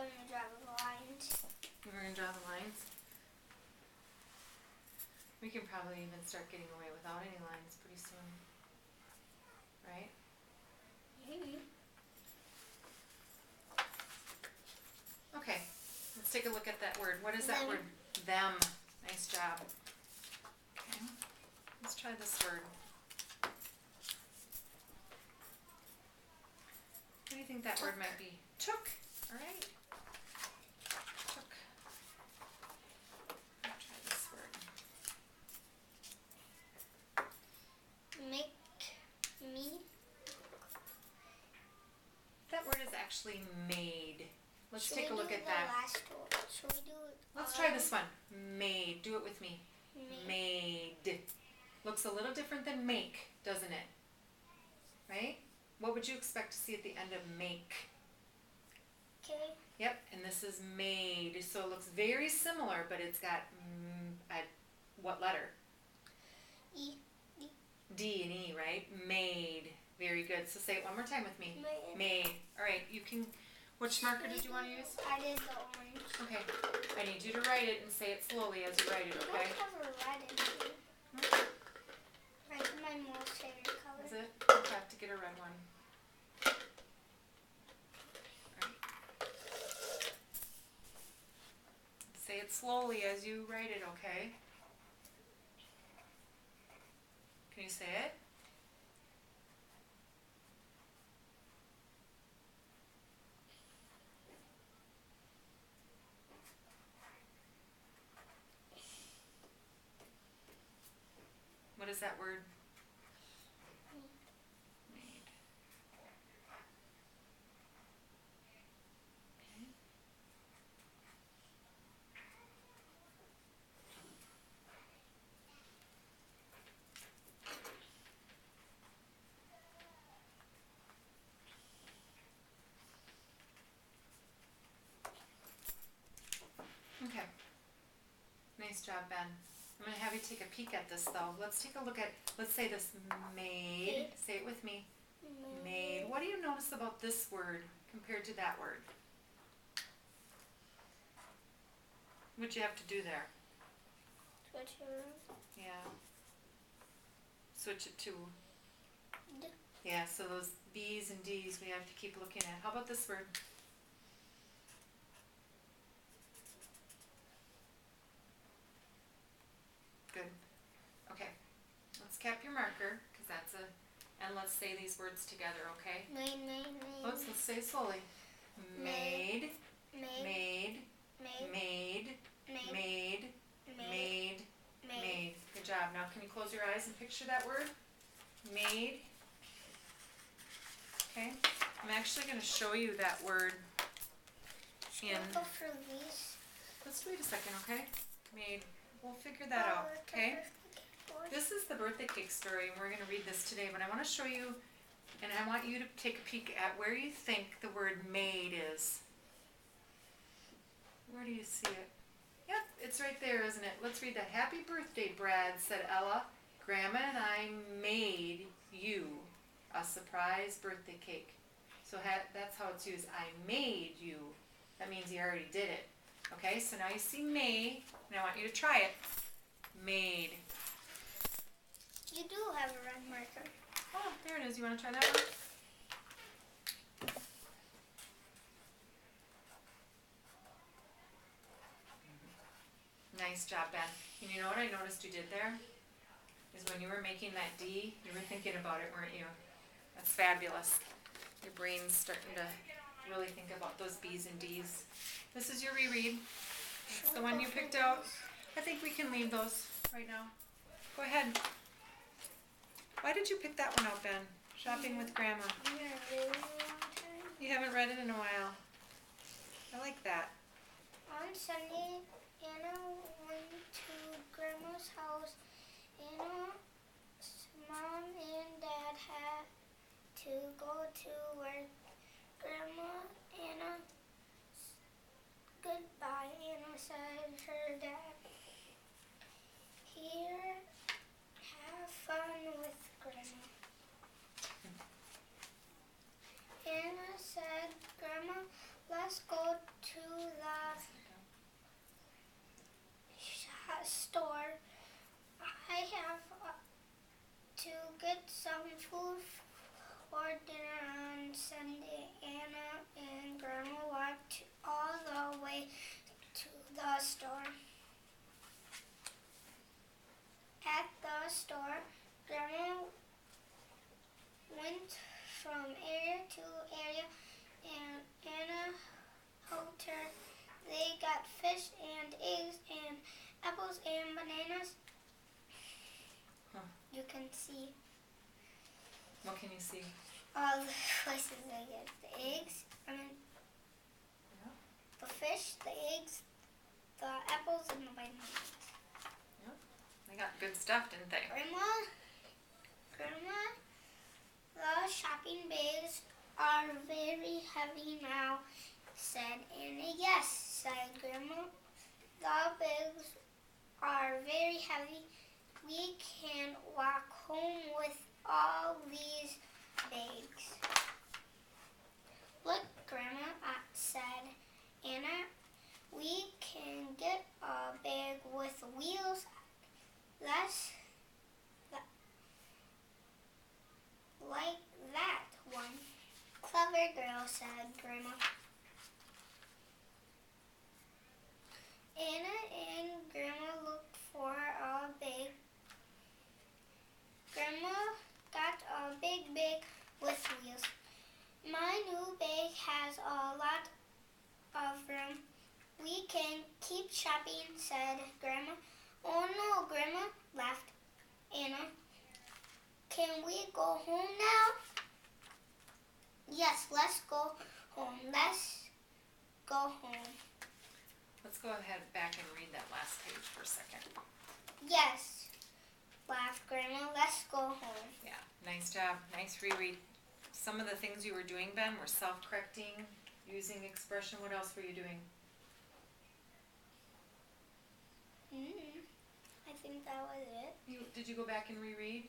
going to draw the lines. We're going to draw the lines? We can probably even start getting away without any lines pretty soon. Right? Mm-hmm. Okay, let's take a look at that word. What is that word? Them. Nice job. Okay, let's try this word. What do you think that word might be? Took. All right. Took. I'll try this word. Make me. That word is actually made. Let's Should take a we look do at the that. last one? Should we do it? Let's try this one. Made. Do it with me. Made. Made. Looks a little different than make, doesn't it? Right? What would you expect to see at the end of make? Okay. Yep, and this is made. So it looks very similar, but it's got what letter? E. D and E, right? Made. Very good. So say it one more time with me. Made. Made. All right, you can. Which marker did you want to use? I did the orange. Okay. I need you to write it and say it slowly as you write it, okay? I don't have a red in here. Red's my most favorite color. Is it? I'll have to get a red one. Right. Say it slowly as you write it, okay? Can you say it? What is that word? Made. Okay. Okay. Nice job, Ben. I'm going to have you take a peek at this, though. Let's take a look at, let's say this made. Say it with me. Made. What do you notice about this word compared to that word? What'd you have to do there? Switch it around. Yeah. Switch it to. D. Yeah, so those B's and D's we have to keep looking at. How about this word? Good. Okay. Let's cap your marker, because that's a, and let's say these words together, okay? Made. Let's say it slowly. Made, Made. made, Made. made, made, made, made. Good job. Now can you close your eyes and picture that word? Made. Okay. I'm actually going to show you that word in. Go for these. Let's wait a second, okay? Made. We'll figure that out, okay? This is the birthday cake story, and we're going to read this today, but I want to show you, and I want you to take a peek at where you think the word made is. Where do you see it? Yep, it's right there, isn't it? Let's read that. Happy birthday, Brad, said Ella. Grandma and I made you a surprise birthday cake. So that's how it's used. I made you. That means you already did it. Okay, so now you see made, and I want you to try it. Made. You do have a red marker. Oh, there it is. You want to try that one? Nice job, Ben. And you know what I noticed you did there? Is when you were making that D, you were thinking about it, weren't you? That's fabulous. Your brain's starting to really think about those B's and D's. This is your reread. It's the one you picked out. I think we can leave those right now. Go ahead. Why did you pick that one out, Ben? Shopping with Grandma. It's been a really long time. You haven't read it in a while. I like that. On Sunday, Anna went to Grandma's house. Anna's mom and dad had to go to work. Grandma, Anna, goodbye. Anna said her dad. Here, have fun with Grandma. Anna said, Grandma, let's go to to the store. At the store, Grandma went from area to area, and Anna helped her. They got fish and eggs and apples and bananas. You can see What can you see? all the places they get the eggs. Yeah. The fish, the eggs, the apples, and the bananas. They got good stuff, didn't they? Grandma, the shopping bags are very heavy now, said Anna. Yes, said Grandma. The bags are very heavy. We can walk home with all these bags. Look, Grandma, said Anna. We can get a bag with wheels. Like that one. Clever girl, said Grandma. Anna and Grandma looked for a bag. Grandma got a big bag with wheels. My new bag has a lot of room. We can keep shopping, said Grandma. Oh no, Grandma, laughed Anna. Can we go home now? Yes, let's go home. Let's go home. Let's go ahead back and read that last page for a second. Yes, laughed Grandma. Let's go home. Yeah, nice job. Nice reread. Some of the things you were doing, Ben, were self-correcting, using expression. What else were you doing? I think that was it. Did you go back and reread?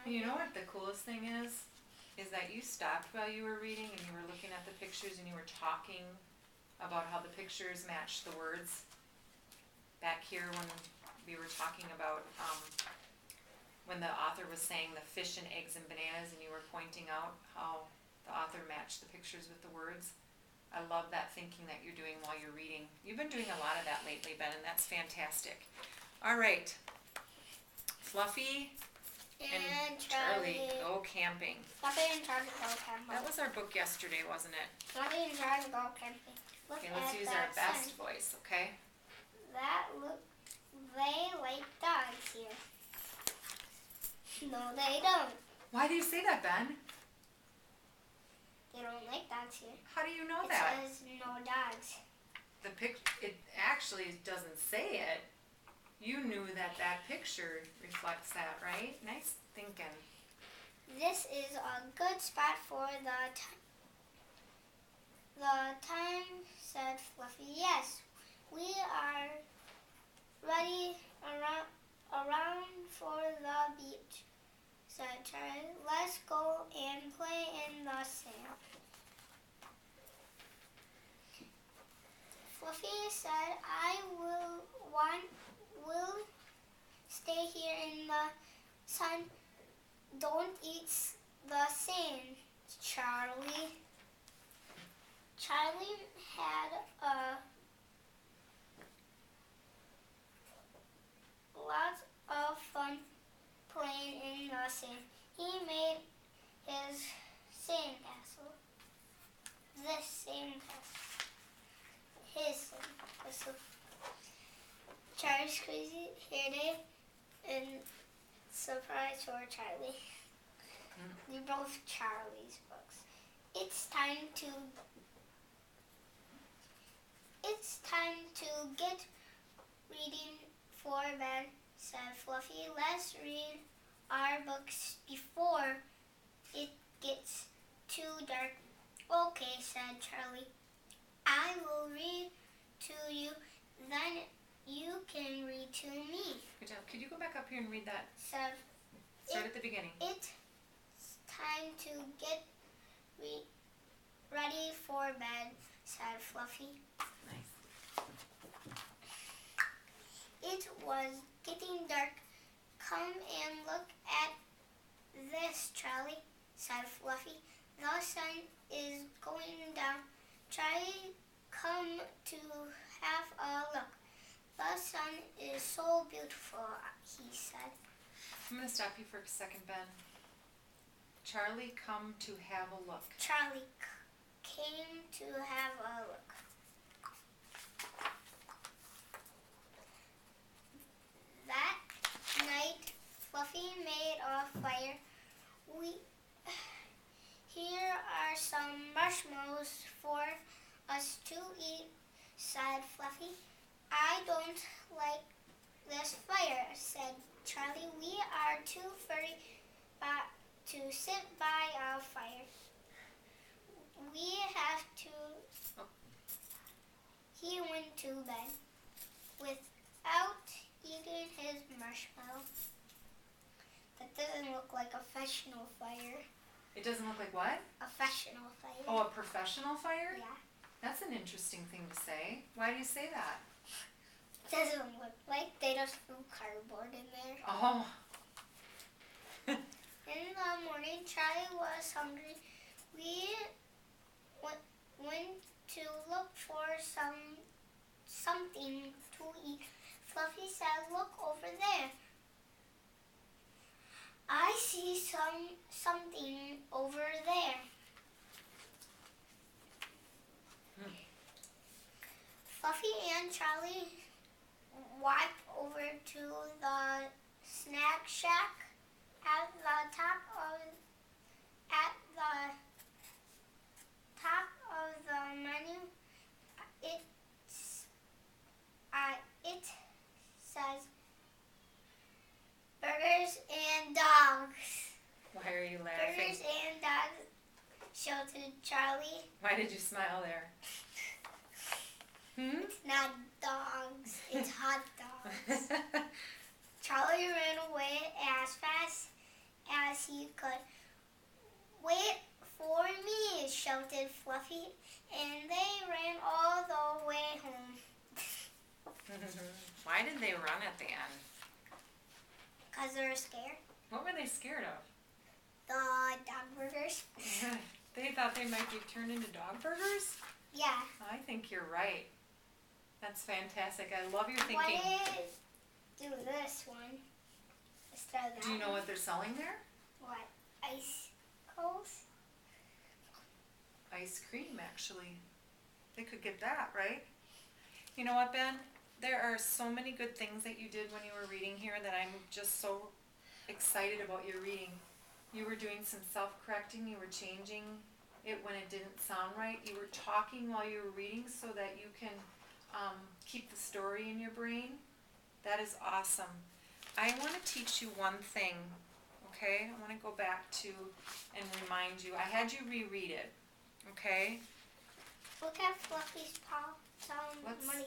You know what the coolest thing is? Is that you stopped while you were reading and you were looking at the pictures and you were talking about how the pictures match the words. Back here when we were talking about when the author was saying the fish and eggs and bananas and you were pointing out how the author matched the pictures with the words. I love that thinking that you're doing while you're reading. You've been doing a lot of that lately, Ben, and that's fantastic. All right. Fluffy and Charlie go camping. Fluffy and Charlie go camping. That was our book yesterday, wasn't it? Fluffy and Charlie go camping. Okay, let's use our best voice, okay? They like dogs here. No, they don't. Why do you say that, Ben? They don't like dogs here. How do you know that? It says no dogs. It actually doesn't say it. You knew that picture reflects that, right? Nice thinking. This is a good spot for the time, said Fluffy. Yes, we are ready around for the beach, said Charlie. Let's go and play in the sand. Fluffy said, I will stay here in the sun. Don't eat the sand, Charlie. Charlie had a lot of fun playing in the sand. He made his sandcastle. This sandcastle. His sandcastle. Charlie's crazy hair day and surprise for Charlie. They're both Charlie's books. It's time to get reading for bed, said Fluffy. Let's read our books before it gets too dark. Okay, said Charlie. I will read to you, then you can read to me. Good job. Could you go back up here and read that? Said Start at the beginning. It's time to get ready for bed, said Fluffy. Nice. It was getting dark. Come and look at this, Charlie, said Fluffy. The sun is going down. Charlie come to have a look. The sun is so beautiful, he said. I'm going to stop you for a second, Ben. Charlie, come to have a look. Charlie came to have a look. That night, Fluffy made a fire. Here are some marshmallows for us to eat, said Fluffy. I don't like this fire, said Charlie. We are too furry to sit by a fire. We have to... He went to bed without eating his marshmallow. That doesn't look like a professional fire. It doesn't look like what? A professional fire. Oh, a professional fire? Yeah. That's an interesting thing to say. Why do you say that? Doesn't look like they just threw cardboard in there. Oh. In the morning, Charlie was hungry. We went to look for something to eat. Fluffy said, "Look over there. I see something over there." Fluffy and Charlie walked over to the snack shack. At the top of the menu, it says burgers and dogs. Why are you laughing? Burgers and dogs, shouted Charlie. Why did you smile there? It's not dogs, it's hot dogs. Charlie ran away as fast as he could. "Wait for me," shouted Fluffy, and they ran all the way home. Why did they run at the end? 'Cause they were scared. What were they scared of? The dog burgers. They thought they might be turned into dog burgers? Yeah. I think you're right. That's fantastic. I love your thinking. Why do this one instead of that? Do you know what they're selling there? What? Icicles? Ice cream, actually. They could get that, right? You know what, Ben? There are so many good things that you did when you were reading here that I'm just so excited about your reading. You were doing some self-correcting. You were changing it when it didn't sound right. You were talking while you were reading so that you can keep the story in your brain. That is awesome. I want to teach you one thing, okay? I want to go back to and remind you. I had you reread it, okay? Look at Fluffy's paw. Let's- Money.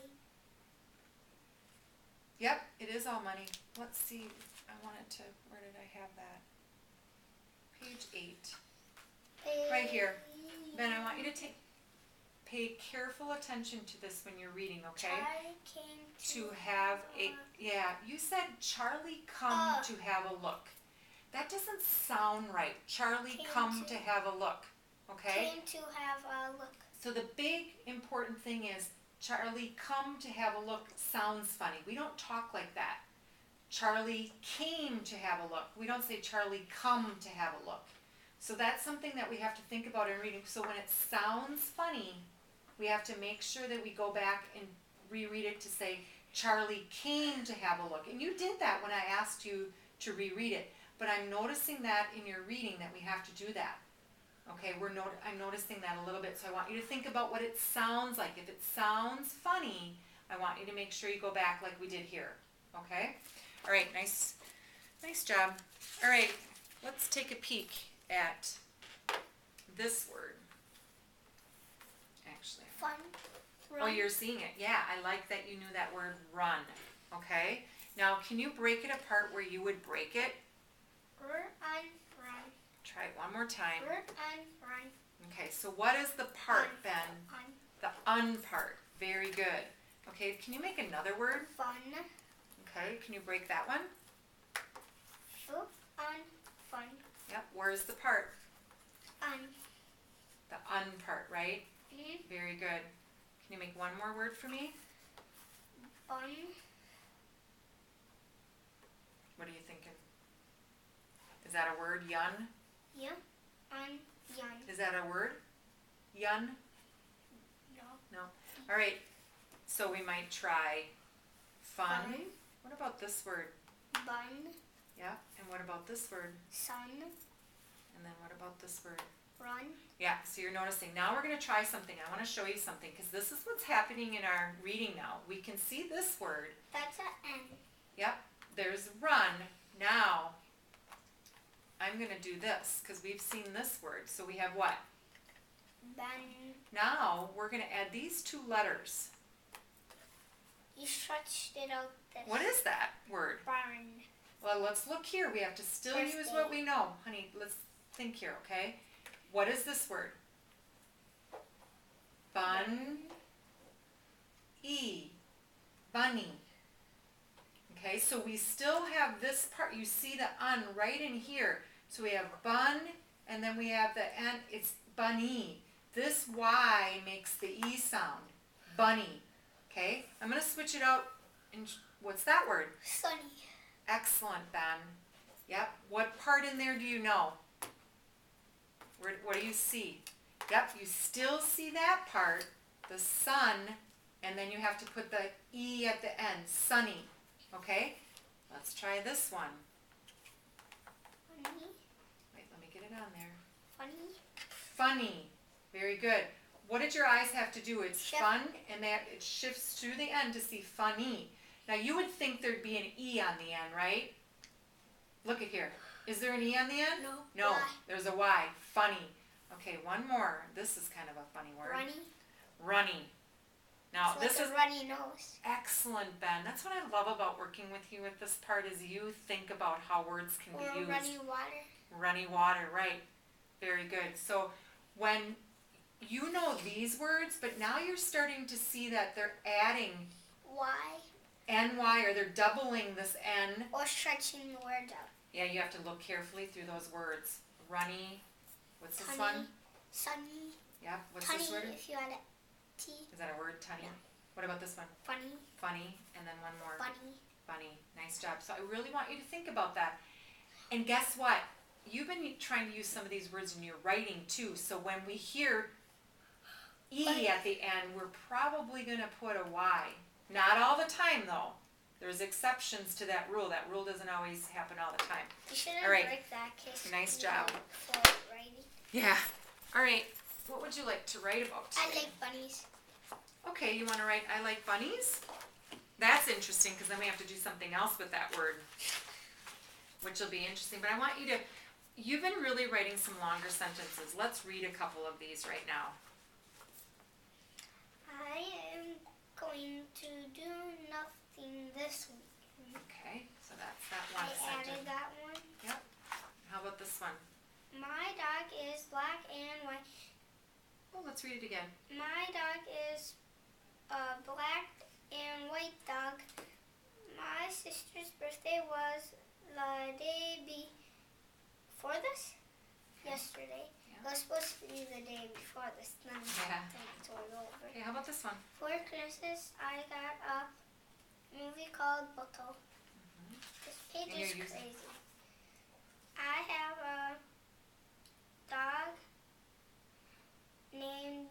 Yep, it is all money. Let's see. I wanted to, where did I have that? Page 8. Right here. Ben, I want you to pay careful attention to this when you're reading, okay? Charlie came To have a, yeah, you said Charlie come to have a look. That doesn't sound right. Charlie Came come to- to have a look, okay? Came to have a look. So the big important thing is Charlie come to have a look sounds funny. We don't talk like that. Charlie came to have a look. We don't say Charlie come to have a look. So that's something that we have to think about in reading. So when it sounds funny, we have to make sure that we go back and reread it to say Charlie came to have a look. And you did that when I asked you to reread it. But I'm noticing that in your reading that we have to do that. Okay, I'm noticing that a little bit. So I want you to think about what it sounds like. If it sounds funny, I want you to make sure you go back like we did here. Okay? All right, nice job. All right, let's take a peek at this word. Actually. Fun. Oh, you're seeing it. Yeah, I like that you knew that word run. Okay? Now, can you break it apart where you would break it? Run. Try it one more time. Run. Okay, so what is the part, Un. Ben? Un. The un part. Very good. Okay, can you make another word? Fun. Okay, can you break that one? Fun. Yep, where's the part? Un. The un part, right? Mhm. Very good. Can you make one more word for me? Bun. What are you thinking? Is that a word? Yun? Yeah. Yun. Is that a word? Yun? No. All right. So we might try fun. Fun. What about this word? Bun. Yeah. And what about this word? Sun. And then what about this word? Run. Yeah, so you're noticing. Now we're going to try something. I want to show you something because this is what's happening in our reading now. We can see this word. That's an N. Yep, there's run. Now, I'm going to do this because we've seen this word. So we have what? Bun. Now, we're going to add these two letters. You stretched it out this. What is that word? Barn. Well, let's look here. We have to still use Birthday. what we know. Honey, let's think here, okay? What is this word? Bun. E. Bunny. Okay, so we still have this part. You see the un right in here. So we have bun, and then we have the n. It's bunny. This Y makes the E sound. Bunny. Okay, I'm going to switch it out. And what's that word? Sunny. Excellent, Ben. Yep. What part in there do you know? What do you see? Yep, you still see that part, the sun, and then you have to put the E at the end, sunny. Okay? Let's try this one. Funny. Wait, let me get it on there. Funny. Funny. Very good. What did your eyes have to do? It's Shift. fun, and that it shifts to the end to see funny. Now you would think there'd be an E on the end, right? Look at here. Is there an E on the end? No. No, Y. there's a Y. Funny. Okay, one more. This is kind of a funny word. Runny. Runny. Now It's this like is a runny nose. excellent, Ben. That's what I love about working with you with this part is you think about how words can Or be used. runny water. Runny water, right. Very good. So when you know these words, but now you're starting to see that they're adding Y. NY or they're doubling this N. Or stretching the word out. Yeah, you have to look carefully through those words. Runny. What's this Tunny. one? Sunny. Yeah, what's Tunny this word? if you had a T. Is that a word? Tunny? Yeah. What about this one? Funny. Funny. And then one more. Bunny. Bunny. Nice job. So I really want you to think about that. And guess what? You've been trying to use some of these words in your writing too. So when we hear E at the end, we're probably going to put a Y. Not all the time though. There's exceptions to that rule. That rule doesn't always happen all the time. You shouldn't All right. break that case. Nice job. For writing. Yeah. All right. What would you like to write about today? I like bunnies. Okay, you want to write I like bunnies? That's interesting because then we have to do something else with that word, which will be interesting. But I want you to, you've been really writing some longer sentences. Let's read a couple of these right now. I am going to do nothing this week. Okay, so that's that one I sentence. added that one. Yep. How about this one? My dog is black and white. Oh, let's read it again. My dog is a black and white dog. My sister's birthday was the day before this? Yesterday. Yeah. It was supposed to be the day before this. Then Yeah. it's all over. Okay, how about this one? For Christmas, I got a movie called Bottle. This page And is you're using- crazy. I have a dog named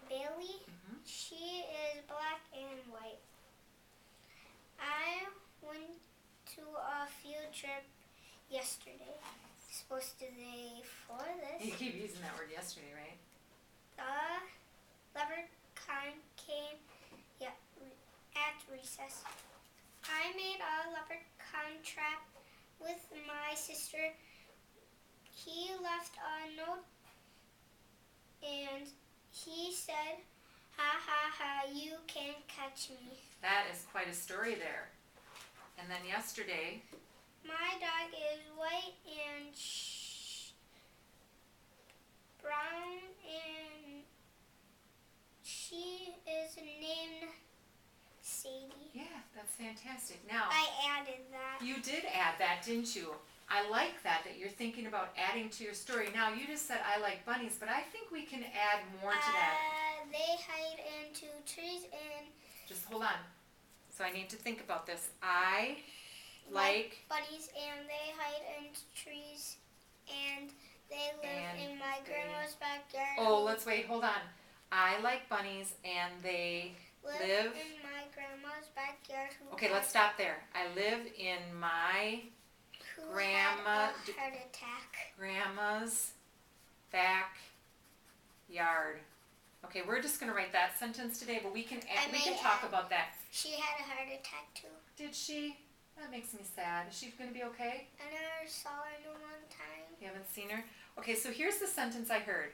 Bailey. She is black and white. I went to a field trip yesterday. Supposed to be before You this. keep using that word yesterday, right? The leprechaun came at recess. I made a leprechaun trap with my sister. He left a note and he said, "Ha ha ha, you can't catch me." That is quite a story there. And then yesterday, My dog is white and brown and she is named Sadie. yeah, that's fantastic. Now, I added that. you did add that, didn't you? I like that you're thinking about adding to your story. Now, you just said I like bunnies, but I think we can add more to that. They hide into trees and... Just hold on. So I need to think about this. I like bunnies and they hide in trees and they live in my grandma's backyard. Oh, let's wait. Hold on. I like bunnies and they live in my grandma's backyard. Okay, let's stop there. I live in my heart attack. grandma's backyard. Okay, we're just going to write that sentence today, but we can talk about that. She had a heart attack too. Did she? That makes me sad. Is she going to be okay? I never saw her in one time. You haven't seen her? Okay, so here's the sentence I heard.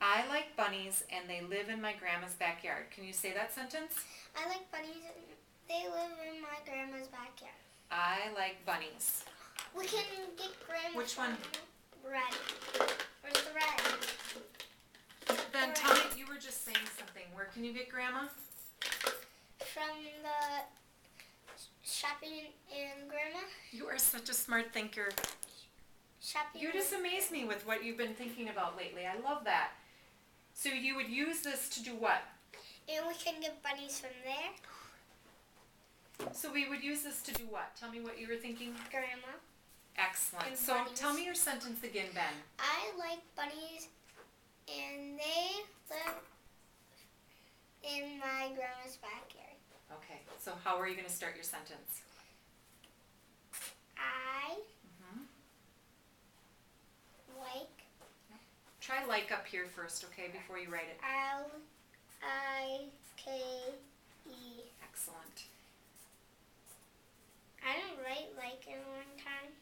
I like bunnies and they live in my grandma's backyard. Can you say that sentence? I like bunnies and they live in my grandma's backyard. I like bunnies. We can get grandma. Which one? Red. Where's the red? Then tell me, you were just saying something. Where can you get grandma? From the shopping in grandma. You are such a smart thinker. Shopping. You just amaze me with what you've been thinking about lately. I love that. So you would use this to do what? And we can get bunnies from there. So we would use this to do what? Tell me what you were thinking. Grandma. Excellent. And so bunnies. Tell me your sentence again, Ben. I like bunnies and they live in my grandma's backyard. Okay. So how are you going to start your sentence? I like. Try like up here first, okay, before you write it. L-I-K-E. Excellent. I didn't write like in one time.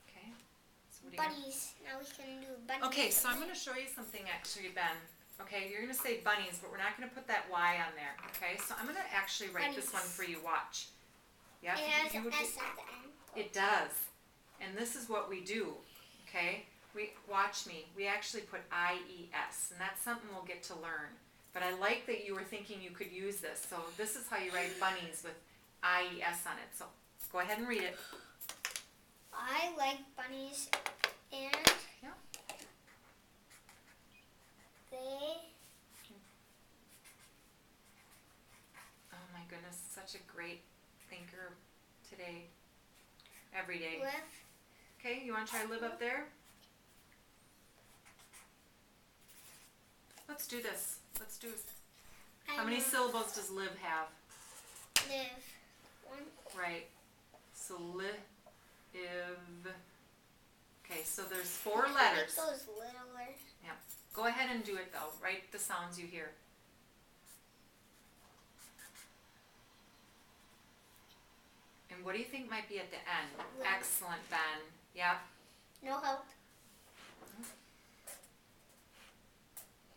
Okay. So what do you Bunnies. Now we can do bunnies. Okay, so I'm going to show you something actually, Ben. Okay, you're going to say bunnies, but we're not going to put that Y on there. Okay, so I'm going to actually write this one for you. Watch. Yeah. It has an S at the end. It does. And this is what we do. Okay. Watch me. We actually put I-E-S, and that's something we'll get to learn. But I like that you were thinking you could use this. So this is how you write bunnies with I-E-S on it. So go ahead and read it. I like bunnies and they. Oh my goodness, such a great thinker today. Every day. Live. Okay, you want to try live up there? Let's do this. Let's do. How many syllables does live have? Live. One. Right. So live. Okay, so there's 4 letters. Make those littler. Yeah. Go ahead and do it though. Write the sounds you hear. And what do you think might be at the end? Live. Excellent, Ben. Yep. No help.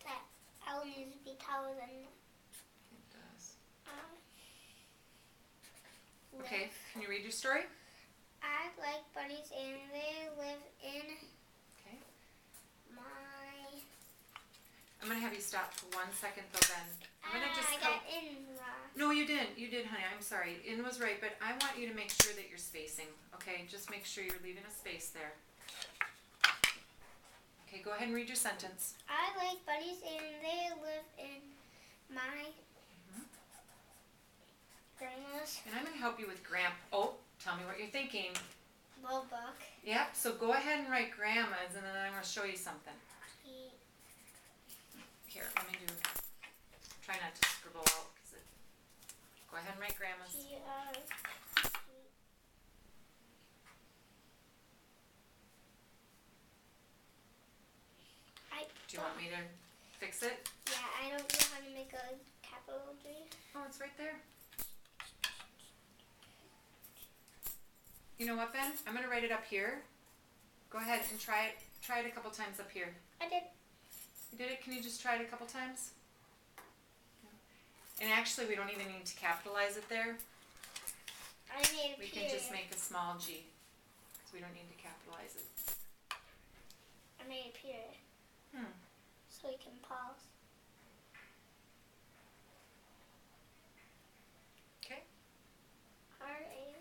That L needs to be taller than. It does. Live. Okay, can you read your story? I like bunnies and they live in Okay. my. I'm going to have you stop for 1 second though, Ben. I'm going to just I got in wrong. No, you didn't. You did, honey. I'm sorry. In was right, but I want you to make sure that you're spacing. Okay, just make sure you're leaving a space there. Okay, go ahead and read your sentence. I like bunnies and they live in my grandma's And I'm going to help you with Oh, tell me what you're thinking. little book. Yep, so go ahead and write grandma's and then I'm going to show you something. Here, let me do. Try not to scribble out. Go ahead and write grandma's. Do you want me to fix it? Yeah, I don't know how to make a capital G. Oh, it's right there. You know what, Ben? I'm going to write it up here. Go ahead and try it. Try it a couple times up here. I did. You did it? Can you just try it a couple times? And actually, we don't even need to capitalize it there. I made a We period. can just make a small G. Because we don't need to capitalize it. I made a period. So we can pause. Okay. R-A.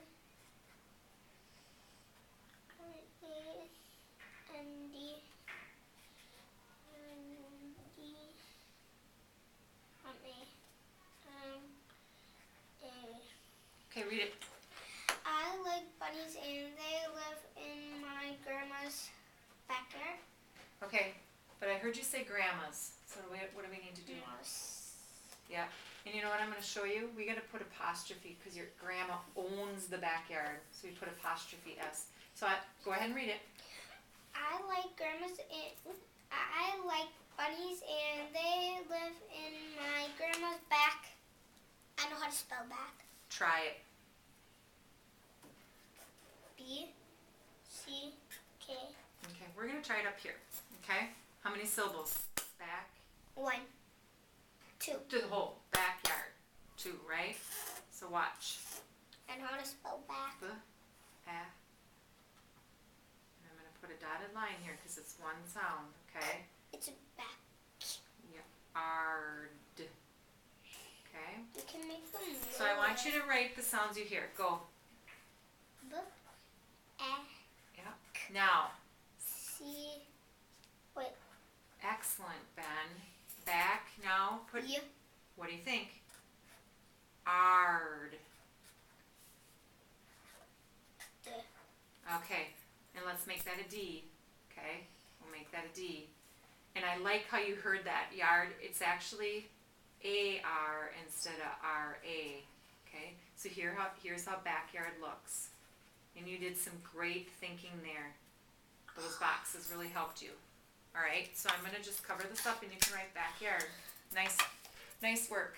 read it. I like bunnies and they live in my grandma's backyard. Okay, but I heard you say grandma's. So what do we need to do? Yeah. And you know what I'm going to show you? We got to put apostrophe because your grandma owns the backyard. So we put apostrophe S. So go ahead and read it. I like I like bunnies and they live in my grandma's back. I know how to spell back. Try it. B-C-K. Okay, we're going to try it up here. Okay? How many syllables? Back. 1, 2. To the whole backyard. 2, right? So watch. And how to spell back. And I'm going to put a dotted line here because it's one sound, okay? It's a back. Yard. Okay? You can make them lower. So I want you to write the sounds you hear. Go. B, Yeah. Now. C, wait. Excellent, Ben. Back. Now put. U. What do you think? Ard. D. Okay. And let's make that a D. Okay? We'll make that a D. And I like how you heard that. Yard. It's actually A-R instead of R-A. Okay? So here's how backyard looks. And you did some great thinking there. Those boxes really helped you. Alright, so I'm going to just cover this up and you can write backyard. Nice work.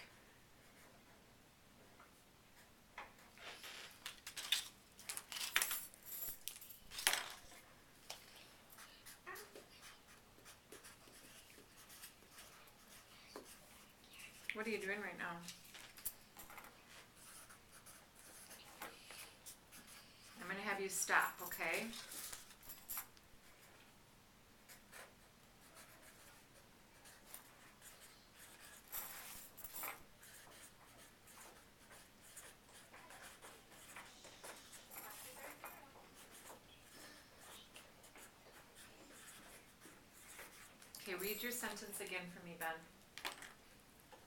What are you doing right now? I'm going to have you stop, okay? Okay, read your sentence again for me, Ben.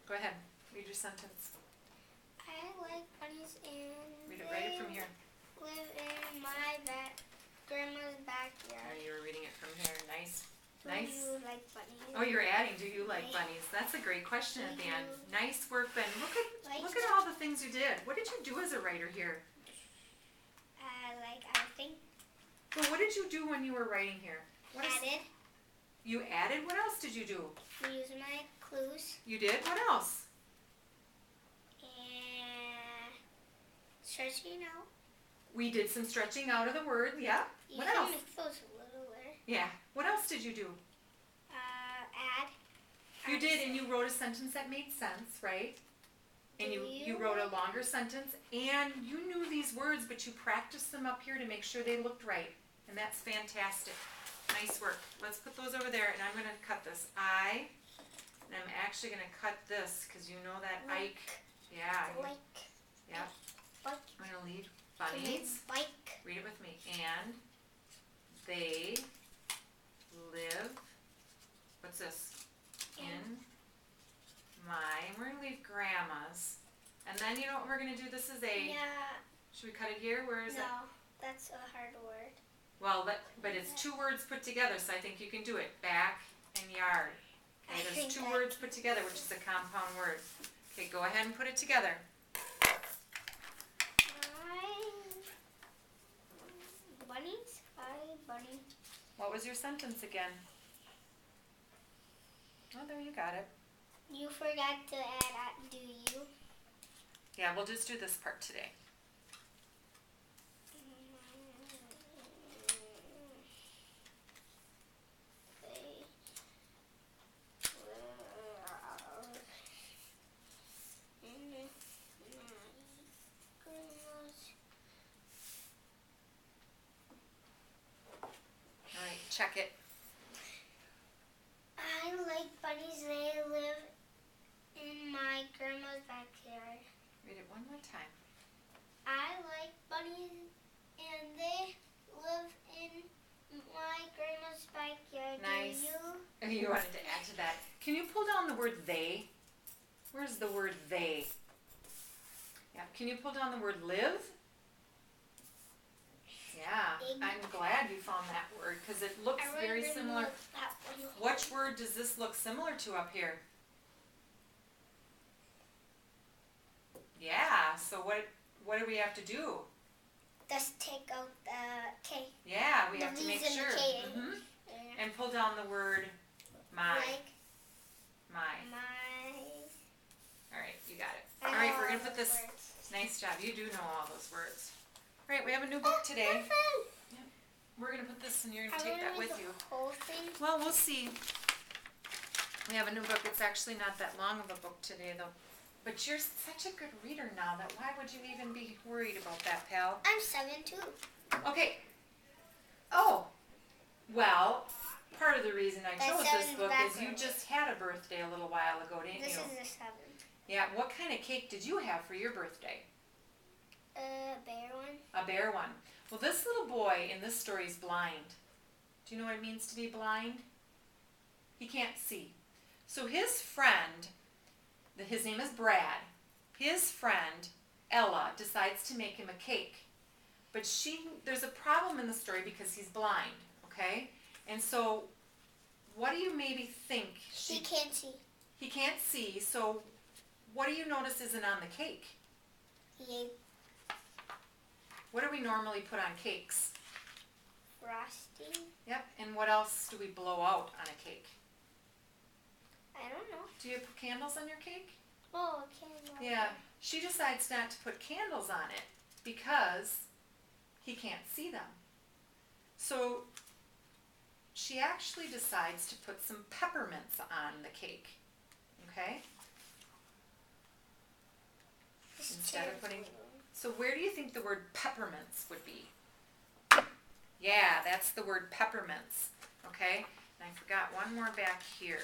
Go ahead, read your sentence. I like bunnies and Read it right from here. live in my grandma's backyard. Oh, you were reading it from here. Nice. Do you like bunnies? Oh, you're adding, do you like bunnies? That's a great question at the end. Nice work, Ben. Look at all the things you did. What did you do as a writer here? I think. Well, what did you do when you were writing here? Added. You added? What else did you do? Use my clues. You did? What else? And stretching out. We did some stretching out of the word, yeah. What You else? can make those littler. Yeah. What else did you do? Add. You did, and you wrote a sentence that made sense, right? And you wrote a longer sentence, and you knew these words, but you practiced them up here to make sure they looked right. And that's fantastic. Nice work. Let's put those over there, and I'm going to cut this I, and I'm actually going to cut this, because you know that Ike. Yeah. Like. Yeah. Like. I'm going to leave bunnies. Bike. Read it with me. And they live, what's this? In my, we're going to leave grandma's. And then you know what we're going to do? This is a, Yeah. should we cut it here? Where is it? No, that's a hard word. Well, but it's 2 words put together, so I think you can do it. Back and yard. Okay, there's 2 words put together, which is a compound word. Okay, go ahead and put it together. Bunnies? Bunny. What was your sentence again? Oh, there you got it. You forgot to add do you? Yeah, we'll just do this part today. Alright, check it. I like bunnies. They live in my grandma's backyard. Read it one more time. I like bunnies and they live in my grandma's backyard. Nice. Do you? Oh, you wanted to add to that. Can you pull down the word they? Where's the word they? Yeah, can you pull down the word live? Yeah, Big. I'm glad you found that word because it looks I very really similar. love that one. Which word does this look similar to up here? Yeah, so what do we have to do? Just take out the K. Yeah, we The have to make V's and the sure. K. Mhm. And pull down the word my. Like My. my. Alright, you got it. I know Alright, we're all gonna put those this. words. Nice job. You do know all those words. Alright, we have a new book today. We're gonna put this and you're gonna take that with you. Whole thing. Well, we'll see. We have a new book. It's actually not that long of a book today, though. But you're such a good reader now that why would you even be worried about that, pal? I'm 7 too. Okay. Oh. Well, part of the reason I That's chose this 7 book is you backwards. just had a birthday a little while ago, didn't This you? is the 7. Yeah. What kind of cake did you have for your birthday? Bear one. A bear one. Well, this little boy in this story is blind. Do you know what it means to be blind? He can't see. So his friend, his name is Brad, his friend, Ella, decides to make him a cake. But there's a problem in the story because he's blind, okay? And so, what do you maybe think? He can't see. He can't see, so what do you notice isn't on the cake? He What do we normally put on cakes? frosting. Yep, and what else do we blow out on a cake? I don't know. Do you put candles on your cake? Oh, candle. Yeah, she decides not to put candles on it because he can't see them. So she actually decides to put some peppermints on the cake, okay? Instead of putting, so where do you think the word peppermints would be? Yeah, that's the word peppermints, okay? And I forgot one more back here.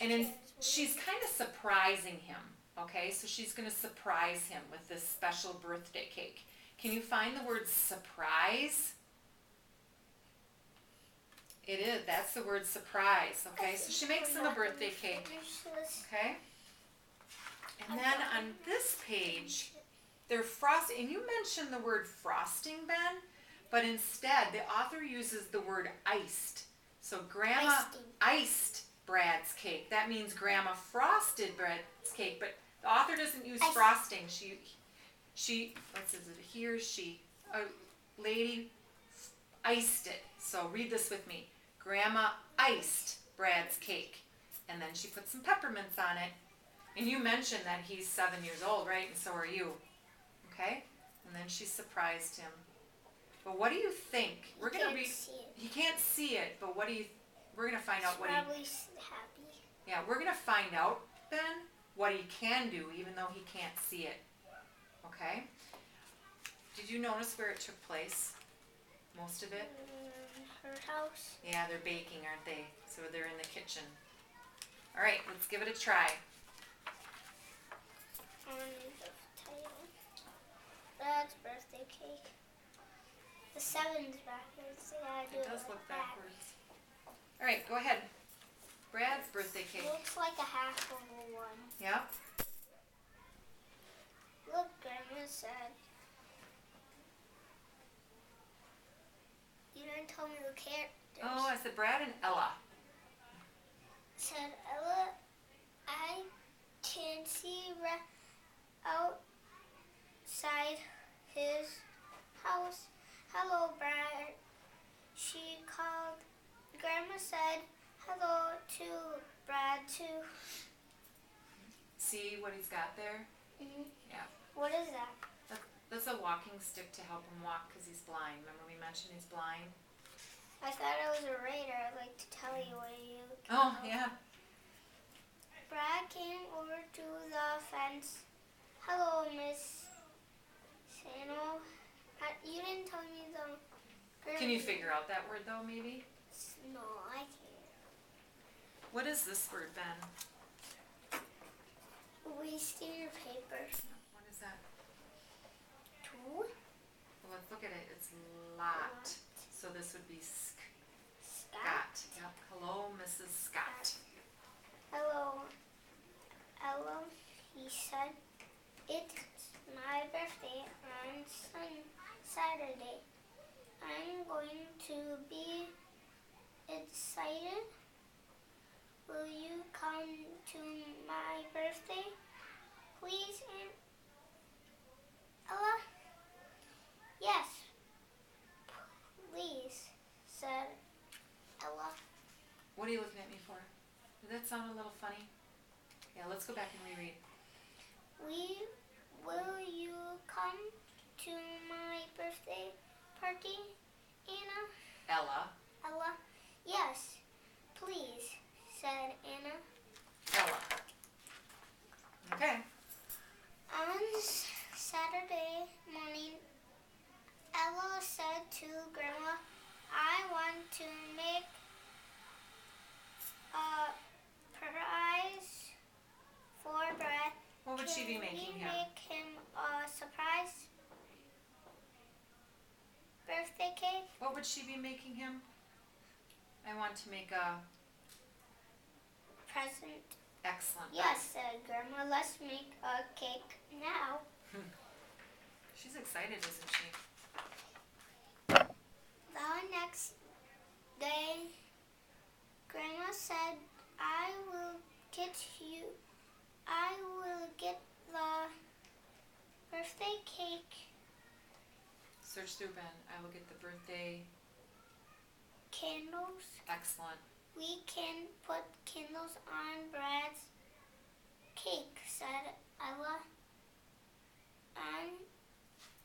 And she's kind of surprising him, okay? So she's going to surprise him with this special birthday cake. Can you find the word surprise? It is. That's the word surprise, okay? So she makes him a birthday cake, okay? And then on this page, they're frosting. And you mentioned the word frosting, Ben, but instead the author uses the word iced. So Grandma iced Brad's cake. That means Grandma frosted Brad's cake, but the author doesn't use frosting. She, what is it? He or she, a lady iced it. So read this with me. Grandma iced Brad's cake. And then she put some peppermints on it. And you mentioned that he's 7 years old, right? And so are you. Okay? And then she surprised him. But what do you think? We're going to read. He can't see it, but what do you? We're going to find out what he. Probably happy. Yeah, we're going to find out, Ben, what he can do, even though he can't see it. Okay? Did you notice where it took place? Most of it? Her house. Yeah, they're baking, aren't they? So they're in the kitchen. All right, let's give it a try. On the title. Brad's birthday cake. The 7's backwards. It does look backwards. All right, go ahead. Brad's birthday cake. Looks like a half of a 1. Yeah. Look, Grandma said. You didn't tell me the characters. Oh, I said Brad and Ella. Said Ella, I can see outside his house. Hello, Brad. She called. Grandma said hello to Brad too. See what he's got there? Mm-hmm. Yeah. What is that? That's a walking stick to help him walk because he's blind. Remember we mentioned he's blind? I thought it was a radar. I'd like to tell you what you. Oh, yeah. Brad came over to the fence. Hello, Miss Sano. You didn't tell me the. Can you figure out that word though, maybe? No, I can't. What is this word, Ben? Wasting your paper. What is that? Two. Well, let's look at it. It's lot. So this would be Scott. Scott. Yep. Hello, Mrs. Scott. Hello, Ella, he said. Saturday. I'm going to be excited. Will you come to my birthday, please, Aunt Ella? Yes, please, said Ella. What are you looking at me for? Did that sound a little funny? Yeah, let's go back and reread. Will you come to my birthday party, Anna? Ella. Ella. Yes, please, said Anna. Ella. Okay. On Saturday morning, Ella said to Grandma, I want to make a prize for Brad. What would she be making him? Make him a surprise birthday cake? What would she be making him? I want to make a present. Excellent. Yes, said Grandma. Let's make a cake now. She's excited, isn't she? The next day, Grandma said, I will get the birthday cake. Search through Ben. I will get the birthday Candles. Excellent. We can put candles on Brad's cake, said Ella. And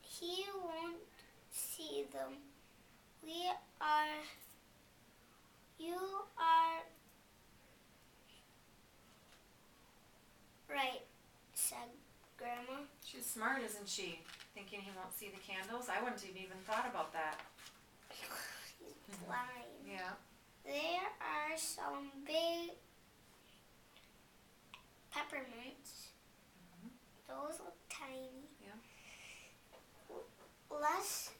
he won't see them. You are right, said Grandma. She's smart, isn't she? Thinking he won't see the candles? I wouldn't have even thought about that. He's blind. Yeah. There are some big peppermints. Those look tiny. Yeah. Less.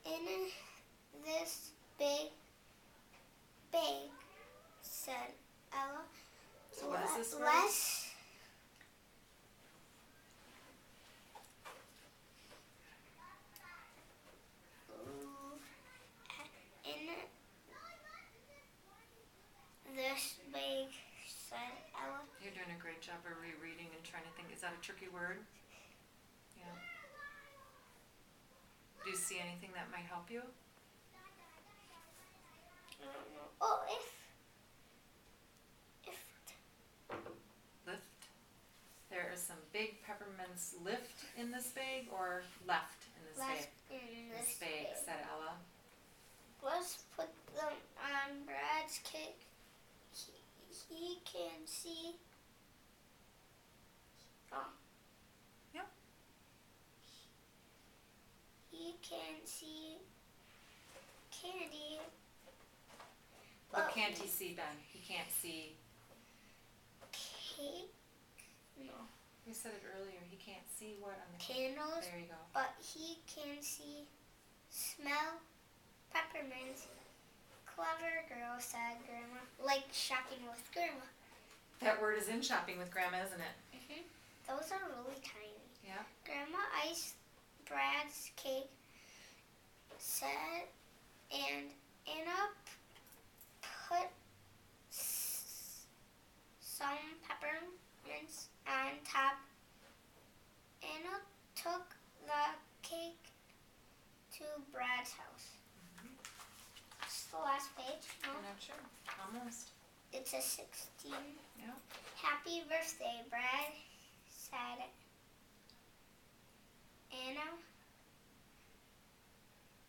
In this big bag, said Ella. So what is this word? Less. In this bag, said Ella. You're doing a great job of rereading and trying to think. Is that a tricky word? Yeah. Do you see anything that might help you? I don't know. Oh, if. Lift. There are some big peppermints. Lift in this bag or left in this bag? In This bag, said Ella. Let's put them on Brad's cake. He can see. Oh. Yep. He can see candy. What can't he see, Ben? He can't see. Cake? No. You said it earlier. He can't see what on the Candles. There you go. But he can smell peppermints. Clever girl, said Grandma. Like shopping with Grandma. That word is in shopping with Grandma, isn't it? Those are really tiny. Yeah. Grandma iced Brad's cake, said, and Anna put some peppermints on top. Anna took the cake to Brad's house. It's the last page. No? I'm not sure. Almost. It's a 16. Yeah. Happy birthday, Brad, said Anna.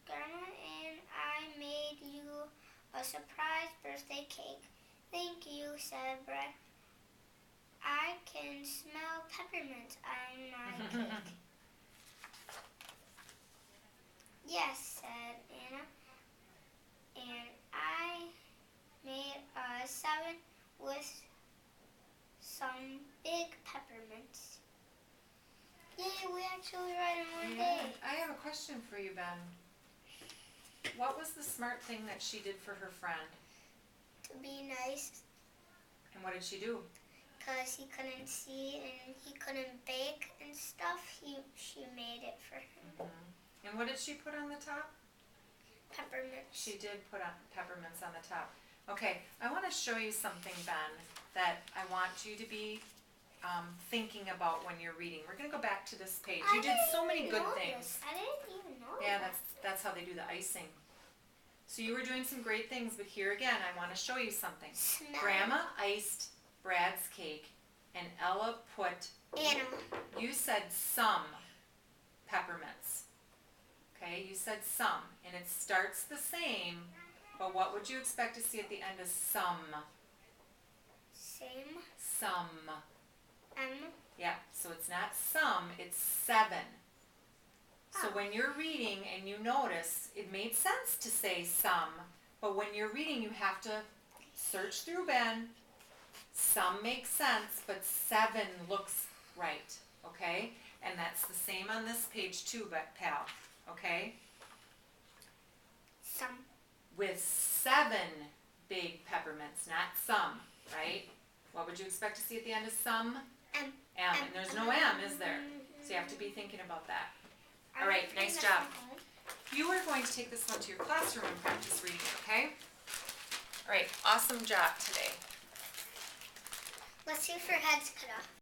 Grandma and I made you a surprise birthday cake. Thank you, said Brad. I can smell peppermint on my cake. Yes, said Anna. And I made a 7 with some big peppermints. Yay, we actually read in one day. I have a question for you, Ben. What was the smart thing that she did for her friend? To be nice. And what did she do? Because he couldn't see and he couldn't bake and stuff, she made it for him. And what did she put on the top? Peppermints. She did put on peppermints on the top. Okay, I want to show you something, Ben, that I want you to be thinking about when you're reading. We're going to go back to this page. You did so many good things. I didn't even know Yeah, that. that's how they do the icing. So you were doing some great things, but here again, I want to show you something. Smell. Grandma iced Brad's cake, and Ella put, Animal. you said some peppermints. Okay, you said some, and it starts the same, but what would you expect to see at the end of some? Same. Some. M. Yeah, so it's not some, it's 7. So Oh. when you're reading and you notice, it made sense to say some, but when you're reading you have to search through Ben. Some makes sense, but 7 looks right, okay? And that's the same on this page too, but pal, okay? Some. With 7 big peppermints, not some, right? What would you expect to see at the end of some? M. M, and there's no M, is there? So you have to be thinking about that. All right, nice job. You are going to take this one to your classroom and practice reading, okay? All right, awesome job today. Let's see if her head's cut off.